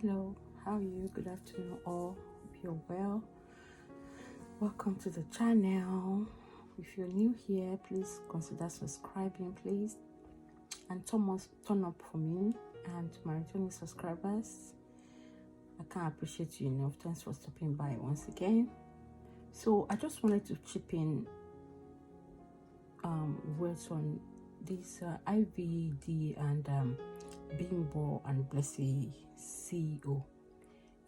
Hello, how are you? Good afternoon, all. Hope you're well. Welcome to the channel. If you're new here, please consider subscribing, please, and turn up for me and my returning subscribers. I can't appreciate you enough. Thanks for stopping by once again. So I just wanted to chip in words on this IVD and Bimbo and Blessy CEO.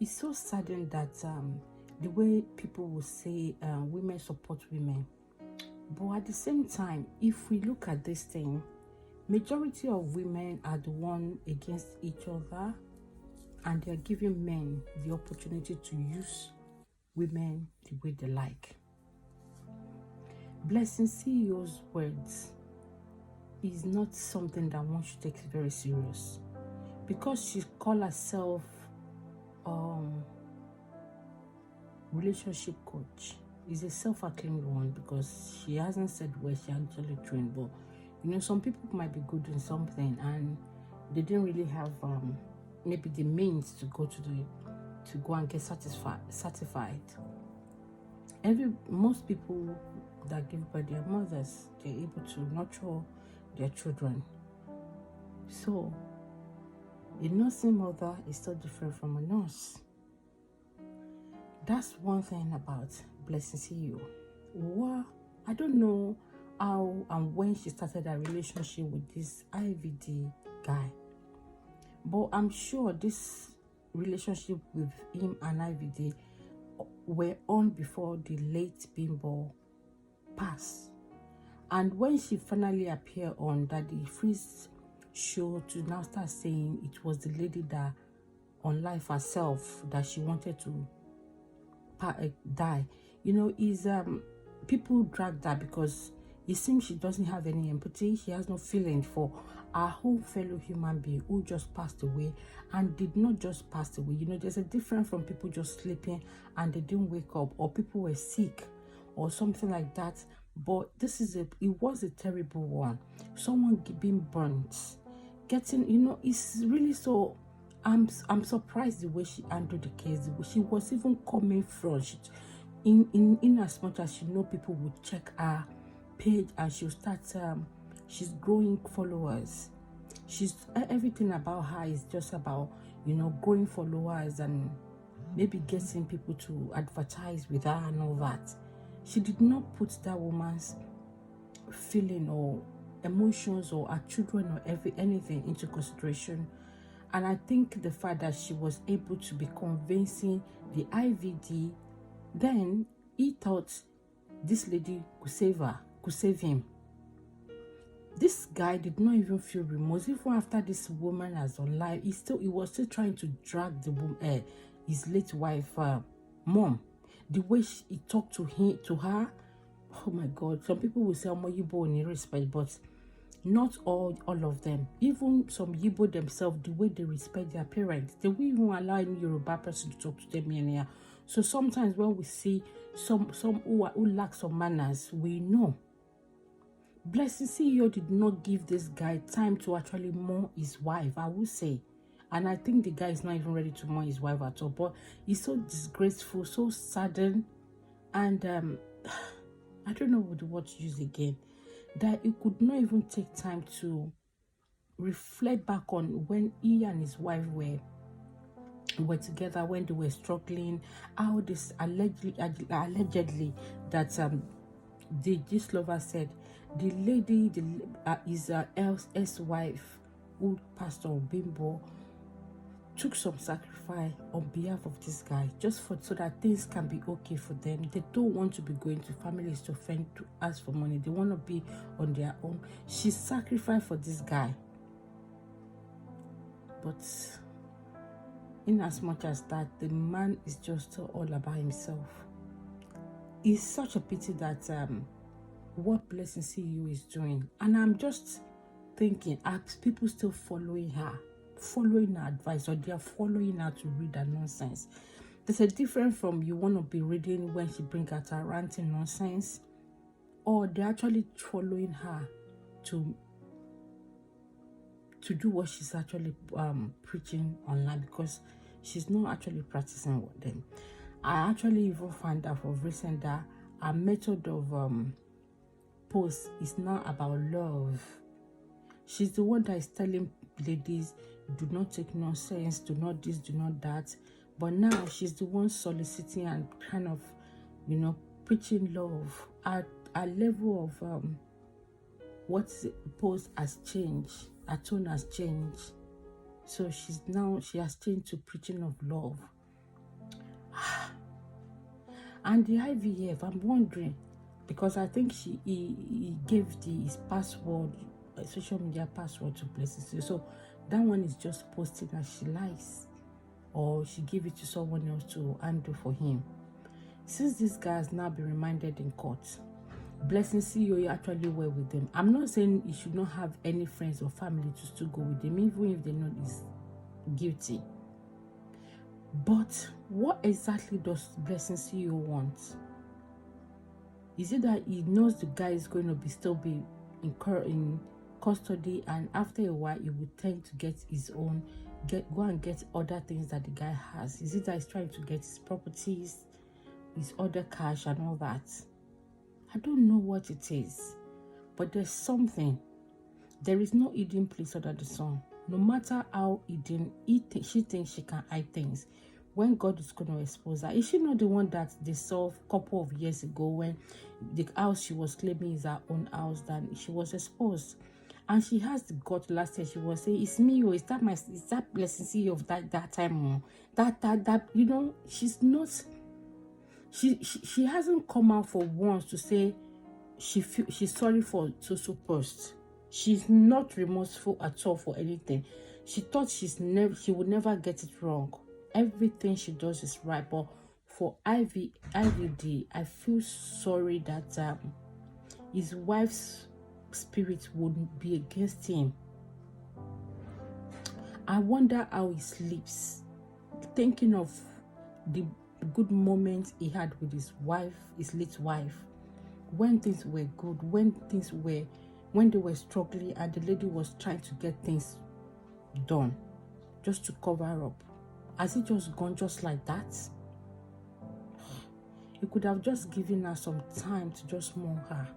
It's so saddened that the way people will say women support women, but at the same time, if we look at this thing, majority of women are the one against each other, and they're giving men the opportunity to use women the way they like. Blessing CEO's words is not something that one should take very serious, because she called herself relationship coach. Is a self-acclaimed one, because she hasn't said where she actually trained. But you know, some people might be good in something and they didn't really have maybe the means to go and get certified. Most people that give birth, their mothers, they're able to nurture their children. So a nursing mother is still different from a nurse. That's one thing about Blessing CEO. Well, I don't know how and when she started a relationship with this IVD guy, but I'm sure this relationship with him and IVD were on before the late Bimbo passed. And when she finally appeared on Daddy Freeze show to now start saying it was the lady that on life herself that she wanted to die, you know, is people drag that because it seems she doesn't have any empathy. She has no feeling for our whole fellow human being who just passed away, and did not just pass away. You know, there's a difference from people just sleeping and they didn't wake up, or people were sick or something like that. But it was a terrible one. Someone being burnt, getting, you know, it's really so. I'm surprised the way she handled the case. She was even coming from in as much as she know people would check her page and she'll start she's growing followers. Everything about her is just about, you know, growing followers and maybe getting people to advertise with her and all that. She did not put that woman's feeling or emotions or her children or anything into consideration. And I think the fact that she was able to be convincing the IVD, then he thought this lady could save him. This guy did not even feel remorse. Even after this woman has on live, he was still trying to drag his late wife mom. The way he talked to her, oh my God. Some people will say Yibo in respect, but not all of them. Even some Yibo themselves, the way they respect their parents, they will even allow any Yoruba person to talk to them here. So sometimes when we see some who lack some manners, we know. Blessing CEO did not give this guy time to actually mourn his wife, I would say. And I think the guy is not even ready to mourn his wife at all. But he's so disgraceful, so saddened, and I don't know what the word to use again, that he could not even take time to reflect back on when he and his wife were together, when they were struggling, how this allegedly that the gist lover said the lady is ex-wife who passed on, Bimbo, took some sacrifice on behalf of this guy just so that things can be okay for them. They don't want to be going to families to friend to ask for money. They want to be on their own. She sacrificed for this guy. But in as much as that, the man is just all about himself. It's such a pity that what Blessing CEO is doing. And I'm just thinking, are people still following her advice, or they are following her to read her nonsense? There's a difference from you want to be reading when she brings out her ranting nonsense, or they're actually following her to do what she's actually preaching online, because she's not actually practicing with them. I actually even found out of recent that our method of post is not about love. She's the one that is telling ladies, do not take nonsense, do not this, do not that. But now she's the one soliciting and kind of, preaching love. Our level of what's post has changed. Her tone has changed. So she has changed to preaching of love. And the IVF, I'm wondering, because I think he gave his password, social media password to Blessing. So that one is just posted as she likes, or she gave it to someone else to handle for him. Since this guy has now been reminded in court, Blessing CEO actually were with them. I'm not saying he should not have any friends or family to still go with him, even if they know he's guilty. But what exactly does Blessing CEO want? Is it that he knows the guy is going to still be in custody, and after a while he will tend to get his own, go and get other things that the guy has? Is it that he's trying to get his properties, his other cash and all that? I don't know what it is, but there's something. There is no hidden place under the sun. No matter how hidden she thinks she can hide things, when God is going to expose her. Is she not the one that they saw a couple of years ago when the house she was claiming is her own house, that she was exposed? And she has the gut. Last year she was saying, it's me, or is that Blessing CEO of that time? That she's not, she hasn't come out for once to say she's sorry for so post. She's not remorseful at all for anything. She thought she would never get it wrong. Everything she does is right. But for IVD, I feel sorry that his wife's spirit would be against him. I wonder how he sleeps, thinking of the good moments he had with his wife, his late wife, when things were good, when they were struggling and the lady was trying to get things done just to cover up. Has it just gone just like that? He could have just given her some time to just mourn her.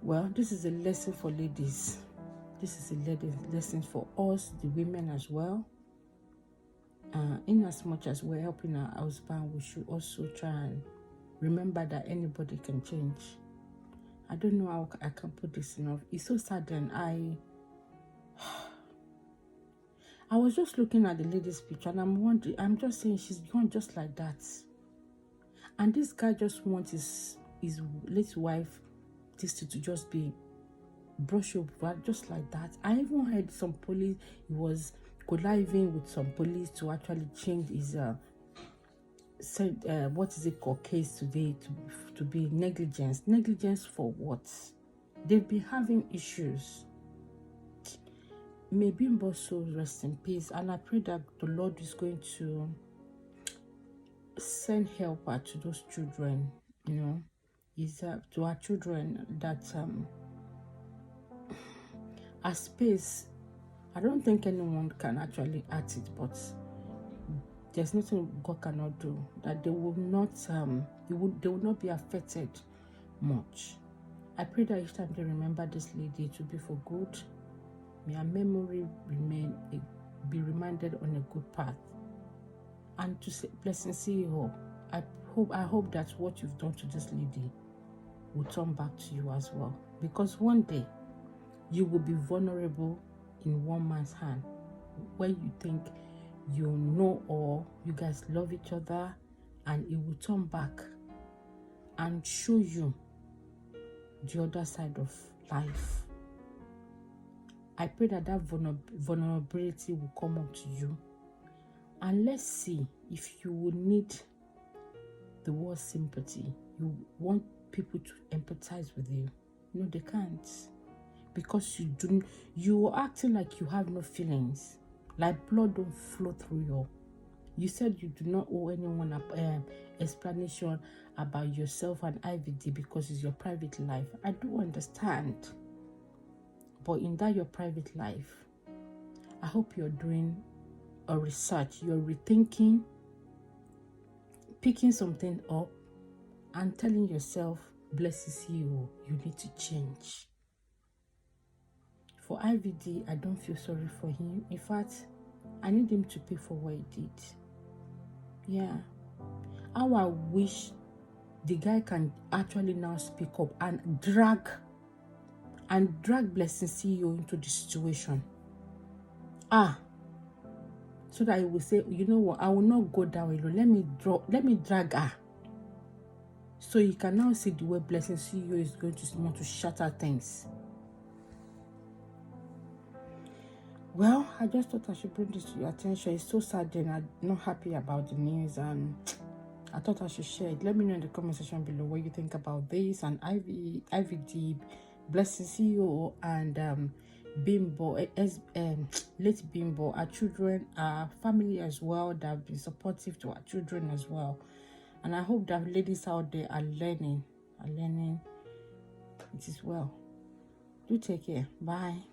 Well, this is a lesson for ladies. This is a lesson for us, the women as well. In as much as we're helping our husband, we should also try and remember that anybody can change. I don't know how I can put this enough. It's so sudden. I was just looking at the lady's picture and I'm wondering, I'm just saying she's gone just like that. And this guy just wants his late wife to just be brushed over just like that. I even heard some police, he was conniving with some police to actually change his what is it called, case today to be negligence. Negligence for what? They've been having issues. May Bimbo soul rest in peace, and I pray that the Lord is going to send helper to those children, to our children, that a space. I don't think anyone can actually act it, but there's nothing God cannot do, that they will not they will not be affected much. I pray that each time they remember this lady, to be for good. May her memory be reminded on a good path. And to say, Blessing CEO, I hope that what you've done to this lady will turn back to you as well. Because one day you will be vulnerable in one man's hand, when you think you know or you guys love each other, and it will turn back and show you the other side of life. I pray that vulnerability will come up to you, and let's see if you will need the word sympathy. You want people to empathize with you. No, they can't, because you are acting like you have no feelings, like blood don't flow through you. You said you do not owe anyone an explanation about yourself and IVD because it's your private life. I do understand. But in that your private life, I hope you're doing a research, you're rethinking, picking something up, and telling yourself, blesses you, you need to change. For IVD, I don't feel sorry for him. In fact, I need him to pay for what he did. Yeah. How I wish the guy can actually now speak up and drag Blessing CEO into the situation. So that he will say, you know what, I will not go down alone. Let me drag her. So you can now see the way Blessing CEO is going to want to shatter things. Well, I just thought I should bring this to your attention. It's so sad and I'm not happy about the news, and I thought I should share it. Let me know in the comment section below what you think about this and IVD, Blessing CEO, and Bimbo, late Bimbo, our children, our family as well, that have been supportive to our children as well. And I hope that ladies out there are learning. It is well. Do take care. Bye.